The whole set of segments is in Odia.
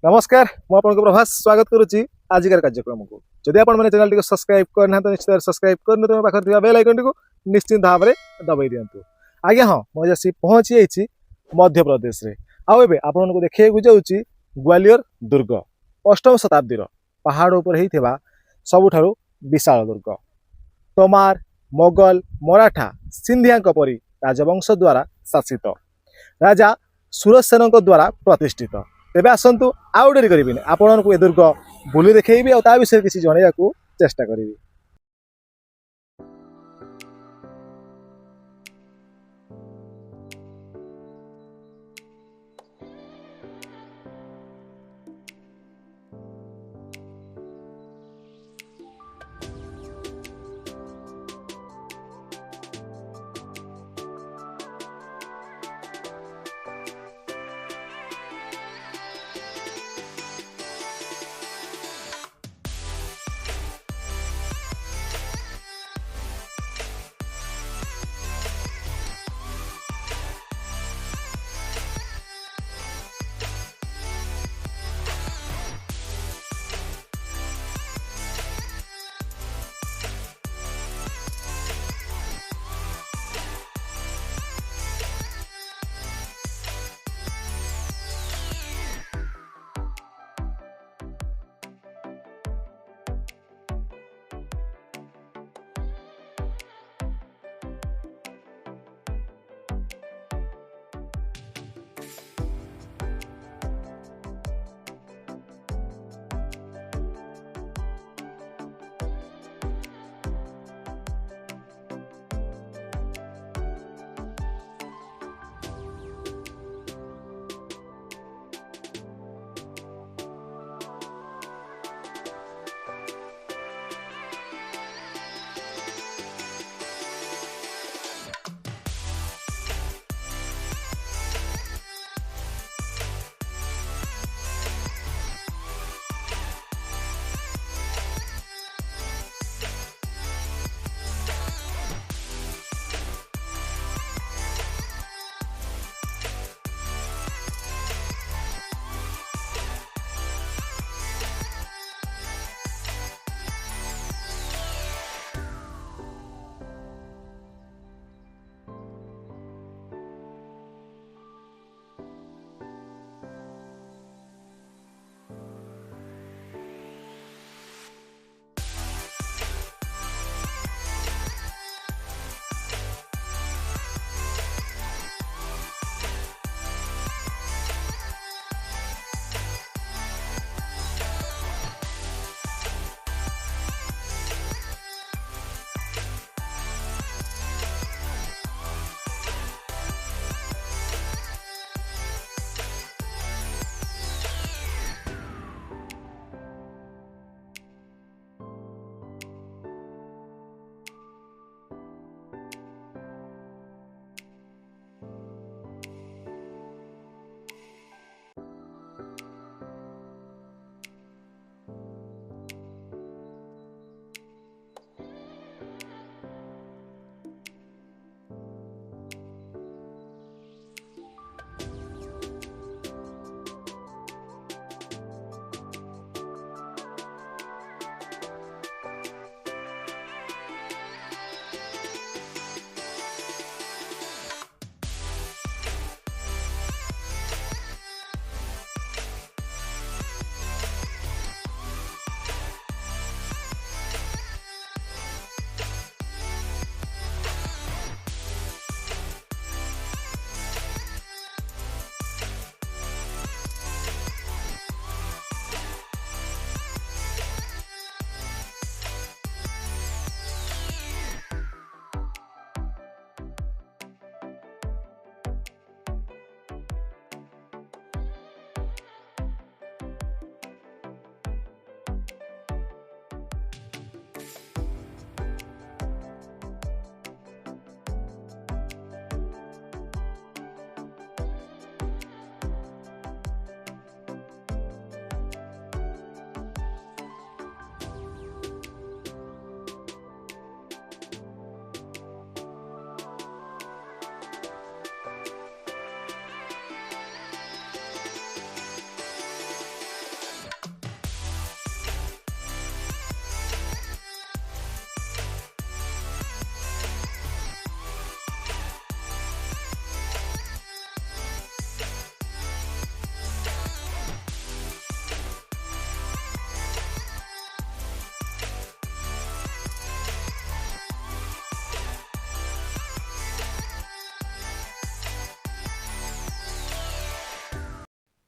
नमस्कार मु आपन प्रभास स्वागत करुच्ची आजिकार कार्यक्रम को जदि आपण मैंने चैनल सब्सक्राइब करना तो निश्चित सब्सक्राइब करने तुम पाखे बेल आइकन को निश्चिंत भाव में दबाई दिंतु। आज्ञा हाँ मुझे आसी पहुँची जाइए मध्य प्रदेश रे आउ आपको देखा जाऊँगी ग्वालियर दुर्ग 8म शताब्दी पहाड़ उपर होता सबुठ विशाल दुर्ग तोमार मोगल मराठा सिंधिया परी राजवंश द्वारा शासित राजा सुरसेन द्वारा प्रतिष्ठित। तेबे आसतु आउ डेरी करें आपण को ए दुर्ग बुली देखी आ विषय किसी जनइबा चेष्टा करी।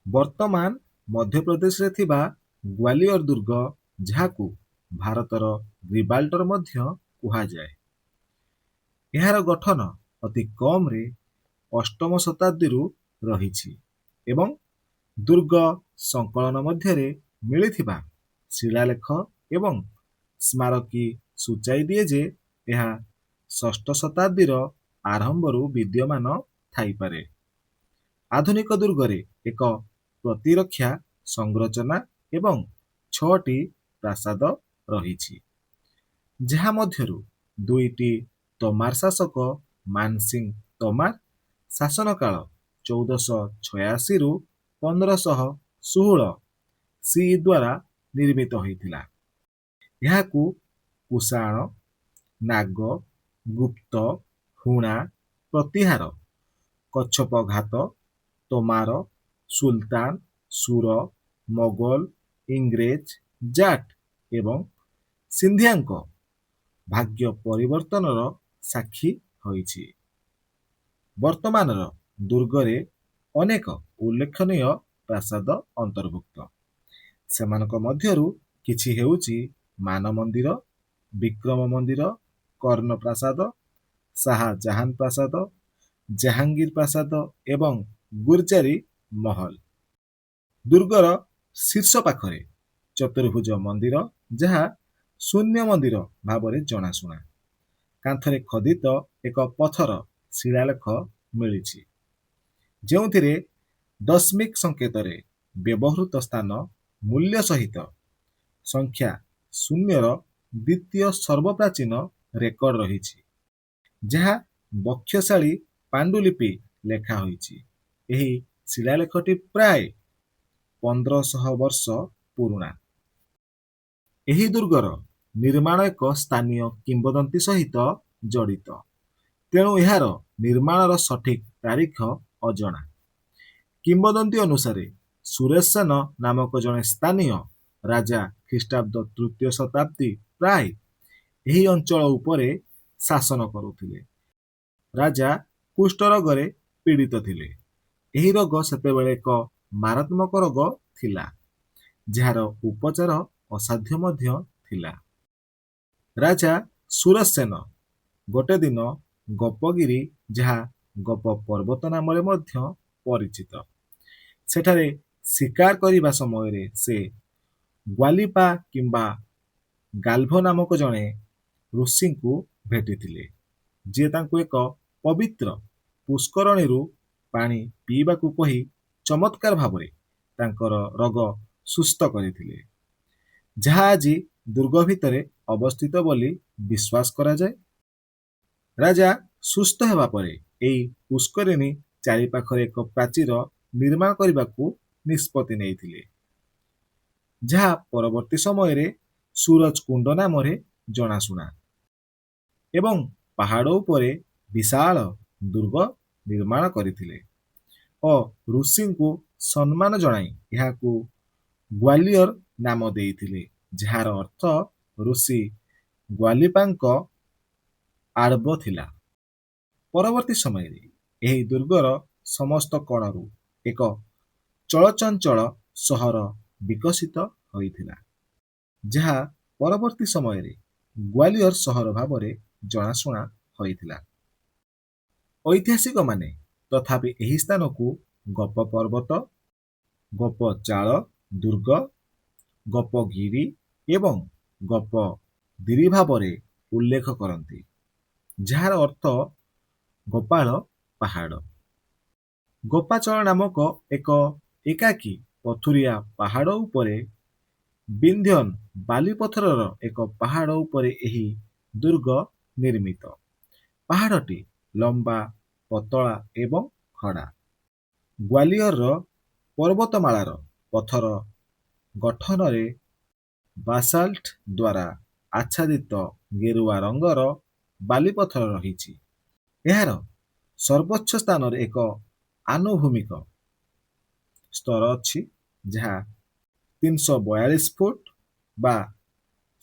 ବର୍ତ୍ତମାନ ମଧ୍ୟପ୍ରଦେଶରେ ଥିବା ଗ୍ୱାଲିୟର ଦୁର୍ଗ, ଯାହାକୁ ଭାରତର ଗ୍ରିବାଲ୍ଟର ମଧ୍ୟ କୁହାଯାଏ। ଏହାର ଗଠନ ଅତି କମରେ ଅଷ୍ଟମ ଶତାବ୍ଦୀରୁ ରହିଛି ଏବଂ ଦୁର୍ଗ ସଂକଳନ ମଧ୍ୟରେ ମିଳିଥିବା ଶିଳାଲେଖ ଏବଂ ସ୍ମାରକୀ ସୂଚାଇ ଦିଏ ଯେ ଏହା ଷଷ୍ଠ ଶତାବ୍ଦୀର ଆରମ୍ଭରୁ ବିଦ୍ୟମାନ ଥାଇପାରେ। ଆଧୁନିକ ଦୁର୍ଗରେ ଏକ ପ୍ରତିରକ୍ଷା ସଂରଚନା ଏବଂ 6ଟି ପ୍ରାସାଦ ରହିଛି, ଯାହା ମଧ୍ୟରୁ 2ଟି ତୋମାର ଶାସକ ମାନସିଂ ତୋମାର ଶାସନକାଳ 1486ରୁ 1516 ସି ଦ୍ୱାରା ନିର୍ମିତ ହୋଇଥିଲା। ଏହାକୁ କୁଷାଣ, ନାଗ, ଗୁପ୍ତ, ହୁଣା, ପ୍ରତିହାର, କଚ୍ଛପଘାତ, ତୋମାର, ସୁଲତାନ, ସୁର, ମୋଗଲ, ଇଂରେଜ, ଜାଟ ଏବଂ ସିନ୍ଧିଆଙ୍କ ଭାଗ୍ୟ ପରିବର୍ତ୍ତନର ସାକ୍ଷୀ ହୋଇଛି। ବର୍ତ୍ତମାନର ଦୁର୍ଗରେ ଅନେକ ଉଲ୍ଲେଖନୀୟ ପ୍ରାସାଦ ଅନ୍ତର୍ଭୁକ୍ତ। ସେମାନଙ୍କ ମଧ୍ୟରୁ କିଛି ହେଉଛି ମାନ ମନ୍ଦିର, ବିକ୍ରମ ମନ୍ଦିର, କର୍ଣ୍ଣ ପ୍ରାସାଦ, ଶାହାଜାହାନ ପ୍ରାସାଦ, ଜାହାଙ୍ଗୀର ପ୍ରାସାଦ ଏବଂ ଗୁର୍ଜାରୀ ମହଲ। ଦୁର୍ଗର ଶୀର୍ଷ ପାଖରେ ଚତୁର୍ଭୁଜ ମନ୍ଦିର, ଯାହା ଶୂନ୍ୟ ମନ୍ଦିର ଭାବରେ ଜଣାଶୁଣା। କାନ୍ଥରେ ଖୋଦିତ ଏକ ପଥର ଶିଳାଲେଖ ମିଳିଛି, ଯେଉଁଥିରେ ଦଶମିକ ସଂକେତରେ ବ୍ୟବହୃତ ସ୍ଥାନ ମୂଲ୍ୟ ସହିତ ସଂଖ୍ୟା ଶୂନ୍ୟର ଦ୍ୱିତୀୟ ସର୍ବପ୍ରାଚୀନ ରେକର୍ଡ ରହିଛି, ଯାହା ବକ୍ଷଶାଳୀ ପାଣ୍ଡୁଲିପି ଲେଖା ହୋଇଛି। ଏହି ଶିଳାଲେଖଟି ପ୍ରାୟ 1500 ବର୍ଷ ପୁରୁଣା। ଏହି ଦୁର୍ଗର ନିର୍ମାଣ ଏକ ସ୍ଥାନୀୟ କିମ୍ବଦନ୍ତୀ ସହିତ ଜଡ଼ିତ, ତେଣୁ ଏହାର ନିର୍ମାଣର ସଠିକ ତାରିଖ ଅଜଣା। କିମ୍ବଦନ୍ତୀ ଅନୁସାରେ ସୁରେଶ ସେନ ନାମକ ଜଣେ ସ୍ଥାନୀୟ ରାଜା ଖ୍ରୀଷ୍ଟାବ୍ଦ 3ୟ ଶତାବ୍ଦୀ ପ୍ରାୟ ଏହି ଅଞ୍ଚଳ ଉପରେ ଶାସନ କରୁଥିଲେ। ରାଜା କୁଷ୍ଠ ରୋଗରେ ପୀଡ଼ିତ ଥିଲେ। ଏହି ରୋଗ ସେତେବେଳେ ଏକ ମାରାତ୍ମକ ରୋଗ ଥିଲା, ଯାହାର ଉପଚାର ଅସାଧ୍ୟ ମଧ୍ୟ ଥିଲା। ରାଜା ସୁରେଶ ସେନ ଗୋଟେ ଦିନ ଗୋପଗିରି, ଯାହା ଗୋପ ପର୍ବତ ନାମରେ ମଧ୍ୟ ପରିଚିତ, ସେଠାରେ ଶିକାର କରିବା ସମୟରେ ସେ ଗ୍ୱାଲିପା କିମ୍ବା ଗାଲ୍ଭ ନାମକ ଜଣେ ଋଷିଙ୍କୁ ଭେଟିଥିଲେ, ଯିଏ ତାଙ୍କୁ ଏକ ପବିତ୍ର ପୁଷ୍କରଣୀରୁ ପାଣି ପିଇବାକୁ କହି ଚମତ୍କାର ଭାବରେ ତାଙ୍କର ରୋଗ ସୁସ୍ଥ କରିଥିଲେ, ଯାହା ଆଜି ଦୁର୍ଗ ଭିତରେ ଅବସ୍ଥିତ ବୋଲି ବିଶ୍ୱାସ କରାଯାଏ। ରାଜା ସୁସ୍ଥ ହେବା ପରେ ଏହି ପୁଷ୍କରିଣୀ ଚାରିପାଖରେ ଏକ ପ୍ରାଚୀର ନିର୍ମାଣ କରିବାକୁ ନିଷ୍ପତ୍ତି ନେଇଥିଲେ, ଯାହା ପରବର୍ତ୍ତୀ ସମୟରେ ସୁରଜ କୁଣ୍ଡ ନାମରେ ଜଣାଶୁଣା, ଏବଂ ପାହାଡ଼ ଉପରେ ବିଶାଳ ଦୁର୍ଗ ନିର୍ମାଣ କରିଥିଲେ ଓ ଋଷିଙ୍କୁ ସମ୍ମାନ ଜଣାଇ ଏହାକୁ ଗ୍ୱାଲିୟର ନାମ ଦେଇଥିଲେ, ଯାହାର ଅର୍ଥ ଋଷି ଗ୍ୱାଲିପାଙ୍କ ଆଡ଼ବ ଥିଲା। ପରବର୍ତ୍ତୀ ସମୟରେ ଏହି ଦୁର୍ଗର ସମସ୍ତ କୋଣରୁ ଏକ ଚଳଚଞ୍ଚଳ ସହର ବିକଶିତ ହୋଇଥିଲା, ଯାହା ପରବର୍ତ୍ତୀ ସମୟରେ ଗ୍ୱାଲିୟର ସହର ଭାବରେ ଜଣାଶୁଣା ହୋଇଥିଲା। ଐତିହାସିକମାନେ ତଥାପି ଏହି ସ୍ଥାନକୁ ଗୋପ ପର୍ବତ, ଗୋପ ଚାଳ ଦୁର୍ଗ, ଗୋପଗିରି ଏବଂ ଗୋପଗିରି ଭାବରେ ଉଲ୍ଲେଖ କରନ୍ତି, ଯାହାର ଅର୍ଥ ଗୋପାଳ ପାହାଡ଼। ଗୋପାଚଳ ନାମକ ଏକ ଏକାକୀ ପଥୁରିଆ ପାହାଡ଼ ଉପରେ ବିନ୍ଧ୍ୟନ ବାଲିପଥରର ଏକ ପାହାଡ଼ ଉପରେ ଏହି ଦୁର୍ଗ ନିର୍ମିତ। ପାହାଡ଼ଟି ଲମ୍ବା, ପତଳା ଏବଂ ଖଡ଼ା। ଗ୍ୱାଲିୟରର ପର୍ବତମାଳାର ପଥର ଗଠନରେ ବାସାଲ୍ଟ ଦ୍ୱାରା ଆଚ୍ଛାଦିତ ଗେରୁଆ ରଙ୍ଗର ବାଲିପଥର ରହିଛି। ଏହାର ସର୍ବୋଚ୍ଚ ସ୍ଥାନରେ ଏକ ଆନୁଭୂମିକ ସ୍ତର ଅଛି, ଯାହା 342 ଫୁଟ ବା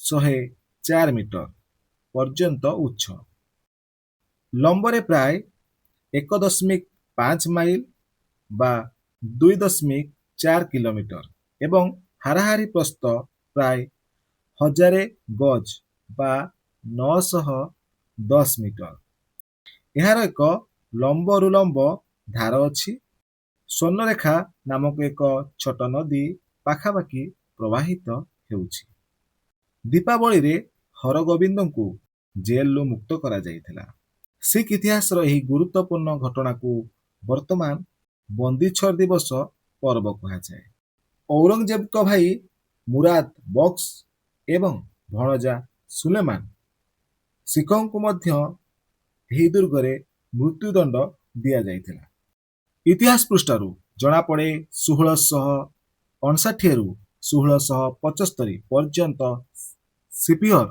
104 ମିଟର ପର୍ଯ୍ୟନ୍ତ ଉଚ୍ଚ। ଲମ୍ବରେ ପ୍ରାୟ 1.5 ମାଇଲ ବା 2 4 କିଲୋମିଟର ଏବଂ ହାରାହାରି ପ୍ରସ୍ଥ ପ୍ରାୟ 1000 ଗଜ ବା 910 ମିଟର। ଏହାର ଏକ ଲମ୍ବରୁ ଲମ୍ବ ଧାର ଅଛି। ସ୍ୱର୍ଣ୍ଣରେଖା ନାମକ ଏକ ଛୋଟ ନଦୀ ପାଖାପାଖି ପ୍ରବାହିତ ହେଉଛି। ଦୀପାବଳିରେ ହରଗୋବିନ୍ଦଙ୍କୁ ଜେଲରୁ ମୁକ୍ତ କରାଯାଇଥିଲା। ଶିଖ ଇତିହାସର ଏହି ଗୁରୁତ୍ୱପୂର୍ଣ୍ଣ ଘଟଣାକୁ ବର୍ତ୍ତମାନ ବନ୍ଦୀଛୋଡ଼ ଦିବସ ପର୍ବ କୁହାଯାଏ। ଔରଙ୍ଗଜେବଙ୍କ ଭାଇ ମୁରାଦ ବକ୍ସ ଏବଂ ଭଣଜା ସୁଲେମାନ ଶିଖଙ୍କୁ ମଧ୍ୟ ଏହି ଦୁର୍ଗରେ ମୃତ୍ୟୁଦଣ୍ଡ ଦିଆଯାଇଥିଲା। ଇତିହାସ ପୃଷ୍ଠାରୁ ଜଣାପଡ଼େ 1659ରୁ 1675 ପର୍ଯ୍ୟନ୍ତ ସିପିହର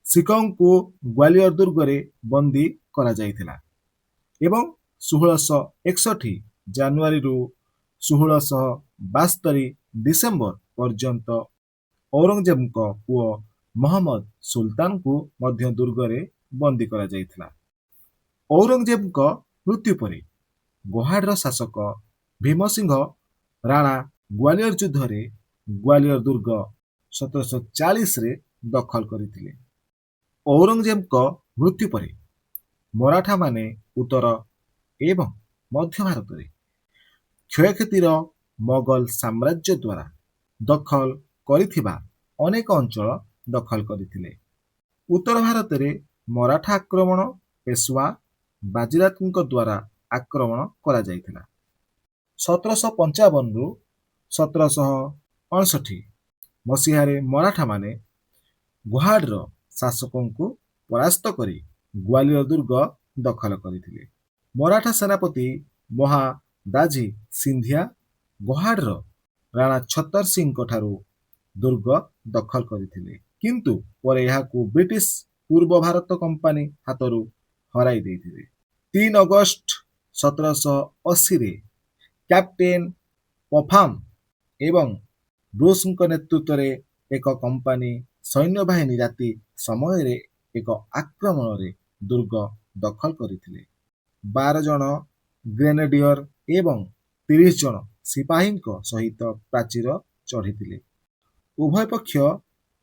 ଶିଖଙ୍କୁ ଗ୍ୱାଲିୟର ଦୁର୍ଗରେ ବନ୍ଦୀ କରାଯାଇଥିଲା ଏବଂ 1661 ଜାନୁଆରୀରୁ 1672 ଡିସେମ୍ବର ପର୍ଯ୍ୟନ୍ତ ଔରଙ୍ଗଜେବଙ୍କ ପୁଅ ମହମ୍ମଦ ସୁଲତାନଙ୍କୁ ମଧ୍ୟ ଦୁର୍ଗରେ ବନ୍ଦୀ କରାଯାଇଥିଲା। ଔରଙ୍ଗଜେବଙ୍କ ମୃତ୍ୟୁ ପରେ ଗୋହାଡ଼ର ଶାସକ ଭୀମସିଂହ ରାଣା ଗ୍ୱାଲିୟର ଯୁଦ୍ଧରେ ଗ୍ୱାଲିୟର ଦୁର୍ଗ 1740ରେ ଦଖଲ କରିଥିଲେ। ଔରଙ୍ଗଜେବଙ୍କ ମୃତ୍ୟୁ ପରେ ମରାଠାମାନେ ଉତ୍ତର ଏବଂ ମଧ୍ୟ ଭାରତରେ କ୍ଷୟକ୍ଷତିର ମୋଗଲ ସାମ୍ରାଜ୍ୟ ଦ୍ୱାରା ଦଖଲ କରିଥିବା ଅନେକ ଅଞ୍ଚଳ ଦଖଲ କରିଥିଲେ। ଉତ୍ତର ଭାରତରେ ମରାଠା ଆକ୍ରମଣ ପେଶୱା ବାଜିରାଉତଙ୍କ ଦ୍ୱାରା ଆକ୍ରମଣ କରାଯାଇଥିଲା। 1755ରୁ 1759 ମସିହାରେ ମରାଠାମାନେ ଗୋହାଡ଼ର ଶାସକଙ୍କୁ ପରାସ୍ତ କରି ଗ୍ୱାଲିୟର ଦୁର୍ଗ ଦଖଲ କରିଥିଲେ। ମରାଠା ସେନାପତି ମହାଦାଜୀ ସିନ୍ଧିଆ ଗୋହାଡ଼ର ରାଣା ଛତର ସିଂଙ୍କ ଠାରୁ ଦୁର୍ଗ ଦଖଲ କରିଥିଲେ, କିନ୍ତୁ ପରେ ଏହାକୁ ବ୍ରିଟିଶ ପୂର୍ବ ଭାରତ କମ୍ପାନୀ ହାତରୁ ହରାଇ ଦେଇଥିଲେ। 3 ଅଗଷ୍ଟ 1780ରେ କ୍ୟାପ୍ଟେନ ପଫାମ ଏବଂ ବ୍ରୁସଙ୍କ ନେତୃତ୍ୱରେ ଏକ କମ୍ପାନୀ ସୈନ୍ୟବାହିନୀ ରାତି ସମୟରେ ଏକ ଆକ୍ରମଣରେ ଦୁର୍ଗ ଦଖଲ କରିଥିଲେ। 12 ଜଣ ଗ୍ରେନେଡିୟର ଏବଂ 30 ଜଣ ସିପାହୀଙ୍କ ସହିତ ପ୍ରାଚୀର ଚଢ଼ିଥିଲେ। ଉଭୟ ପକ୍ଷ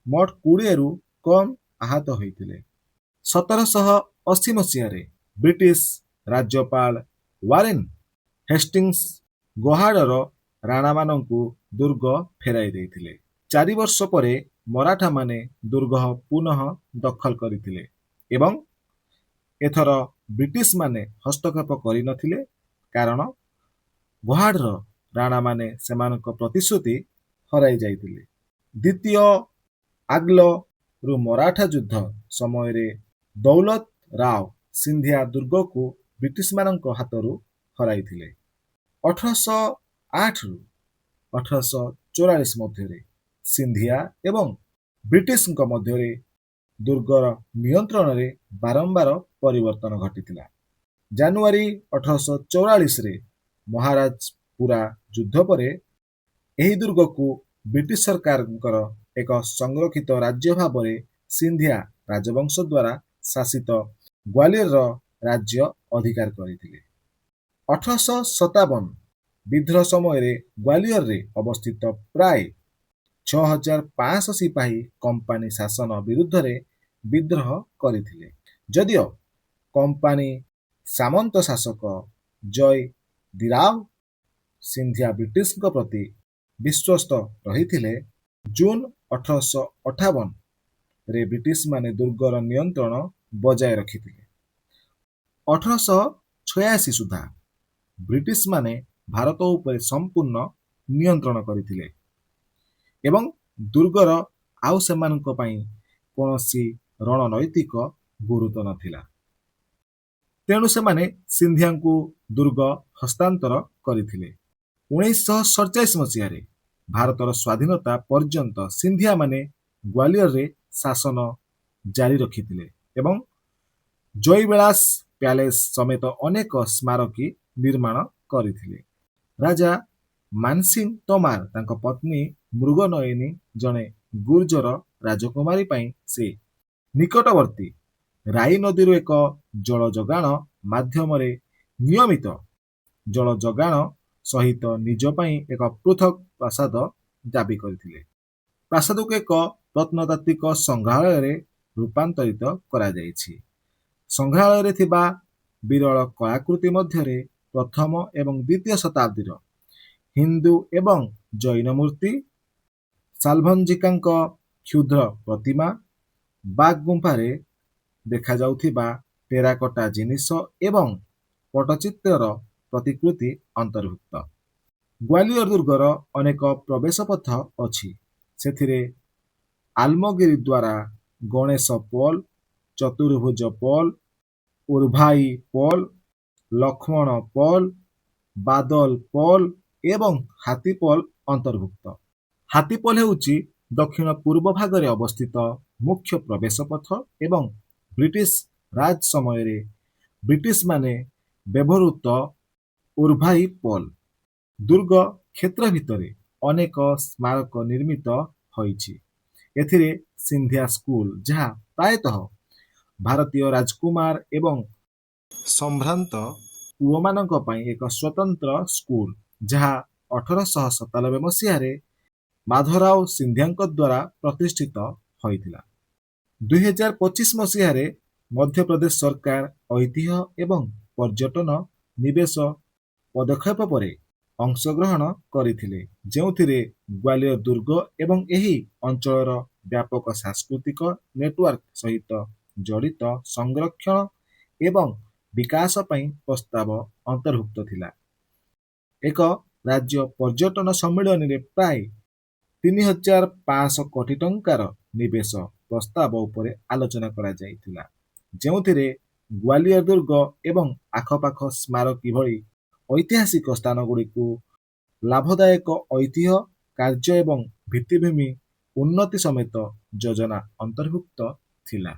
ମୋଟ 20ରୁ କମ୍ ଆହତ ହୋଇଥିଲେ। 1780 ମସିହାରେ ବ୍ରିଟିଶ ରାଜ୍ୟପାଳ ୱାରେନ ହେଷ୍ଟିଙ୍ଗସ ଗୋହାଡ଼ର ରାଣାମାନଙ୍କୁ ଦୁର୍ଗ ଫେରାଇ ଦେଇଥିଲେ। 4 ବର୍ଷ ପରେ ମରାଠାମାନେ ଦୁର୍ଗ ପୁନଃ ଦଖଲ କରିଥିଲେ ଏବଂ ଏଥର ବ୍ରିଟିଶମାନେ ହସ୍ତକ୍ଷେପ କରିନଥିଲେ କାରଣ ଗୋହାଡ଼ର ରାଣାମାନେ ସେମାନଙ୍କ ପ୍ରତିଶ୍ରୁତି ହରାଇ ଯାଇଥିଲେ। ଦ୍ୱିତୀୟ ଆଙ୍ଗଲୋ ମରାଠା ଯୁଦ୍ଧ ସମୟରେ ଦୌଲତ ରାଓ ସିନ୍ଧିଆ ଦୁର୍ଗକୁ ବ୍ରିଟିଶମାନଙ୍କ ହାତରୁ ହରାଇଥିଲେ। 1808ରୁ 1844 ମଧ୍ୟରେ ସିନ୍ଧିଆ ଏବଂ ବ୍ରିଟିଶଙ୍କ ମଧ୍ୟରେ ଦୁର୍ଗର ନିୟନ୍ତ୍ରଣରେ ବାରମ୍ବାର ପରିବର୍ତ୍ତନ ଘଟିଥିଲା। ଜାନୁଆରୀ 1844ରେ ମହାରାଜପୁରା ଯୁଦ୍ଧ ପରେ ଏହି ଦୁର୍ଗକୁ ବ୍ରିଟିଶ ସରକାରଙ୍କର ଏକ ସଂରକ୍ଷିତ ରାଜ୍ୟ ଭାବରେ ସିନ୍ଧିଆ ରାଜବଂଶ ଦ୍ୱାରା ଶାସିତ ଗ୍ୱାଲିୟର ରାଜ୍ୟ ଅଧିକାର କରିଥିଲେ। 1857 ବିଦ୍ରୋହ ସମୟରେ ଗ୍ୱାଲିୟରରେ ଅବସ୍ଥିତ ପ୍ରାୟ 6500 ସିପାହୀ କମ୍ପାନୀ ଶାସନ ବିରୁଦ୍ଧରେ ବିଦ୍ରୋହ କରିଥିଲେ। ଯଦିଓ କମ୍ପାନୀ ସାମନ୍ତ ଶାସକ ଜୟଦୀରାଓ ସିନ୍ଧିଆ ବ୍ରିଟିଶଙ୍କ ପ୍ରତି ବିଶ୍ୱସ୍ତ ରହିଥିଲେ, ଜୁନ 1858ରେ ବ୍ରିଟିଶମାନେ ଦୁର୍ଗର ନିୟନ୍ତ୍ରଣ ବଜାୟ ରଖିଥିଲେ। 1886 ସୁଦ୍ଧା ବ୍ରିଟିଶମାନେ ଭାରତ ଉପରେ ସମ୍ପୂର୍ଣ୍ଣ ନିୟନ୍ତ୍ରଣ କରିଥିଲେ ଏବଂ ଦୁର୍ଗର ଆଉ ସେମାନଙ୍କ ପାଇଁ କୌଣସି ରଣନୈତିକ ଗୁରୁତ୍ୱ ନଥିଲା। ତେଣୁ ସେମାନେ ସିନ୍ଧିଆଙ୍କୁ ଦୁର୍ଗ ହସ୍ତାନ୍ତର କରିଥିଲେ। 1947 ମସିହାରେ ଭାରତର ସ୍ୱାଧୀନତା ପର୍ଯ୍ୟନ୍ତ ସିନ୍ଧିଆମାନେ ଗ୍ୱାଲିୟରରେ ଶାସନ ଜାରି ରଖିଥିଲେ ଏବଂ ଜୟବିଳାସ ପ୍ୟାଲେସ ସମେତ ଅନେକ ସ୍ମାରକୀ ନିର୍ମାଣ କରିଥିଲେ। ରାଜା ମାନସିଂ ତୋମାର ତାଙ୍କ ପତ୍ନୀ ମୃଗନୟନୀ ଜଣେ ଗୁର୍ଜର ରାଜକୁମାରୀ ପାଇଁ ସେ ନିକଟବର୍ତ୍ତୀ ରାଇ ନଦୀରୁ ଏକ ଜଳ ଯୋଗାଣ ମାଧ୍ୟମରେ ନିୟମିତ ଜଳ ଯୋଗାଣ ସହିତ ନିଜ ପାଇଁ ଏକ ପୃଥକ ପ୍ରାସାଦ ଦାବି କରିଥିଲେ। ପ୍ରାସାଦକୁ ଏକ ପ୍ରତ୍ନତାତ୍ତ୍ୱିକ ସଂଗ୍ରହାଳୟରେ ରୂପାନ୍ତରିତ କରାଯାଇଛି। ସଂଗ୍ରହାଳୟରେ ଥିବା ବିରଳ କଳାକୃତି ମଧ୍ୟରେ ପ୍ରଥମ ଏବଂ ଦ୍ୱିତୀୟ ଶତାବ୍ଦୀର ହିନ୍ଦୁ ଏବଂ ଜୈନ ମୂର୍ତ୍ତି, ସାଲଭଞ୍ଜିକାଙ୍କ କ୍ଷୁଦ୍ର ପ୍ରତିମା, ବାଗ୍ ଗୁମ୍ଫାରେ ଦେଖାଯାଉଥିବା ଟେରାକୋଟା ଜିନିଷ ଏବଂ ପଟ୍ଟଚିତ୍ରର ପ୍ରତିକୃତି ଅନ୍ତର୍ଭୁକ୍ତ। ଗ୍ୱାଲିୟର ଦୁର୍ଗର ଅନେକ ପ୍ରବେଶ ପଥ ଅଛି। ସେଥିରେ ଆଲମଗିରି ଦ୍ୱାରା, ଗଣେଶ ପୋଲ, ଚତୁର୍ଭୁଜ ପୋଲ, ଉର୍ଭାଇ ପୋଲ, ଲକ୍ଷ୍ମଣ ପୋଲ, ବାଦଲ ପୋଲ ଏବଂ ହାତୀ ପୋଲ ଅନ୍ତର୍ଭୁକ୍ତ। ହାତୀ ପୋଲ ହେଉଛି ଦକ୍ଷିଣ ପୂର୍ବ ଭାଗରେ ଅବସ୍ଥିତ ମୁଖ୍ୟ ପ୍ରବେଶ ପଥ ଏବଂ ବ୍ରିଟିଶ ରାଜ ସମୟରେ ବ୍ରିଟିଶମାନେ ବ୍ୟବହୃତ ଉର୍ଭାଇ ପୋଲ। ଦୁର୍ଗ କ୍ଷେତ୍ର ଭିତରେ ଅନେକ ସ୍ମାରକ ନିର୍ମିତ ହୋଇଛି। ଏଥିରେ ସିନ୍ଧିଆ ସ୍କୁଲ, ଯାହା ପ୍ରାୟତଃ ଭାରତୀୟ ରାଜକୁମାର ଏବଂ ସମ୍ଭ୍ରାନ୍ତ ପୁଅମାନଙ୍କ ପାଇଁ ଏକ ସ୍ୱତନ୍ତ୍ର ସ୍କୁଲ, ଯାହା 1897 ମସିହାରେ ମାଧୋରାଓ ସିନ୍ଧିଆଙ୍କ ଦ୍ୱାରା ପ୍ରତିଷ୍ଠିତ ହୋଇଥିଲା। 2025 ମସିହାରେ ମଧ୍ୟପ୍ରଦେଶ ସରକାର ଐତିହ୍ୟ ଏବଂ ପର୍ଯ୍ୟଟନ ନିବେଶ ପଦକ୍ଷେପ ପରେ ଅଂଶଗ୍ରହଣ କରିଥିଲେ, ଯେଉଁଥିରେ ଗ୍ୱାଲିୟର ଦୁର୍ଗ ଏବଂ ଏହି ଅଞ୍ଚଳର ବ୍ୟାପକ ସାଂସ୍କୃତିକ ନେଟୱାର୍କ ସହିତ ଜଡ଼ିତ ସଂରକ୍ଷଣ ଏବଂ ବିକାଶ ପାଇଁ ପ୍ରସ୍ତାବ ଅନ୍ତର୍ଭୁକ୍ତ ଥିଲା। ଏକ ରାଜ୍ୟ ପର୍ଯ୍ୟଟନ ସମ୍ମିଳନୀରେ ପ୍ରାୟ 3,500 କୋଟି ଟଙ୍କାର ନିବେଶ ପ୍ରସ୍ତାବ ଉପରେ ଆଲୋଚନା କରାଯାଇଥିଲା, ଯେଉଁଥିରେ ଗ୍ୱାଲିୟର ଦୁର୍ଗ ଏବଂ ଆଖପାଖ ସ୍ମାରକୀ ଭଳି ଐତିହାସିକ ସ୍ଥାନଗୁଡ଼ିକୁ ଲାଭଦାୟକ ଐତିହ୍ୟ କାର୍ଯ୍ୟ ଏବଂ ଭିତ୍ତିଭୂମି ଉନ୍ନତି ସମେତ ଯୋଜନା ଅନ୍ତର୍ଭୁକ୍ତ ଥିଲା।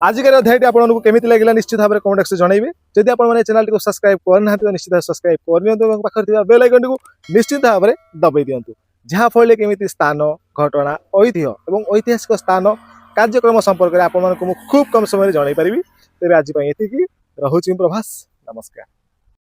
आजिकार अध्यायटी आपको केमी लगे निश्चित भाव में कमेंट बॉक्स में जनइबे जदि आप चैनल को सब्सक्राइब करना तो निश्चित सब्सक्राइब करनी पाखे बेल आइकन को निश्चित भाव में दबाई दिंतु जहाँफल केमी स्थान घटना ऐतिह्य और ऐतिहासिक स्थान कार्यक्रम संपर्क में आपको खूब कम समय जनई पारि तेज आज ये रोचे प्रभास नमस्कार।